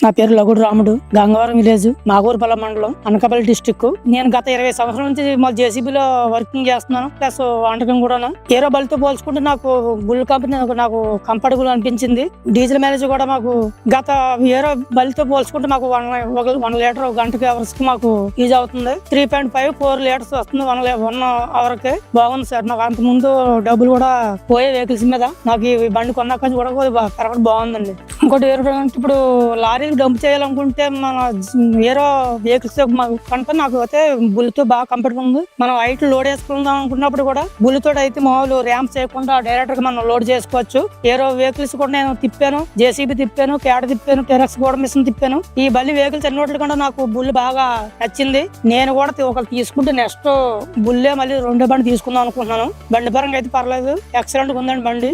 నా పేరు లగుడు రాముడు, గంగవరం విలేజ్, నాగూరుపల్లి మండలం, అనకాపల్లి డిస్టిక్. నేను గత 20 సంవత్సరాల నుంచి జేసీబీలో వర్కింగ్ చేస్తున్నాను, ప్లస్ వంటకం కూడా. ఏరో బలితో పోల్చుకుంటే నాకు బుల్ కంపెనీ నాకు కంఫర్టబుల్ అనిపించింది. డీజిల్ మైలేజ్ కూడా మాకు గత ఏరో బలితో పోల్చుకుంటే మాకు 1 లీటర్ గంటకి అవర్స్ కి మాకు యూజ్ అవుతుంది. 3.5-4 లీటర్స్ వస్తుంది 1 అవర్ కి. బాగుంది సార్. నాకు అంత ముందు డబ్బులు కూడా పోయే వెహికల్స్ మీద నాకు ఈ బండి కొన్నాక కూడా పెరగడం బాగుందండి. ఇంకోటి ఇప్పుడు లారీలు డంప్ చేయాలనుకుంటే మన ఏరో వెహికల్స్ కనుక నాకు అయితే బుల్తో బాగా కంఫర్ట్ ఉంది. మనం హైట్ లోడ్ వేసుకుందాం అనుకున్నప్పుడు కూడా బుల్తో అయితే మామూలు ర్యాంప్ చేయకుండా డైరెక్ట్ గా మనం లోడ్ చేసుకోవచ్చు. ఏరో వెహికల్స్ కూడా నేను తిప్పాను, జేసీబీ తిప్పాను, క్యాడ్ తిప్పాను, టెరక్స్ కూడా మిషన్ తిప్పాను. ఈ బల్లి వెహికల్స్ అన్నిటి కూడా నాకు బుల్ బాగా నచ్చింది. నేను కూడా ఒకటి తీసుకుంటే నెక్స్ట్ బుల్లే మళ్ళీ 2వ బండి తీసుకుందాం అనుకుంటున్నాను. బండి పరంగా అయితే పర్లేదు, ఎక్సలెంట్ గా ఉందండి బండి.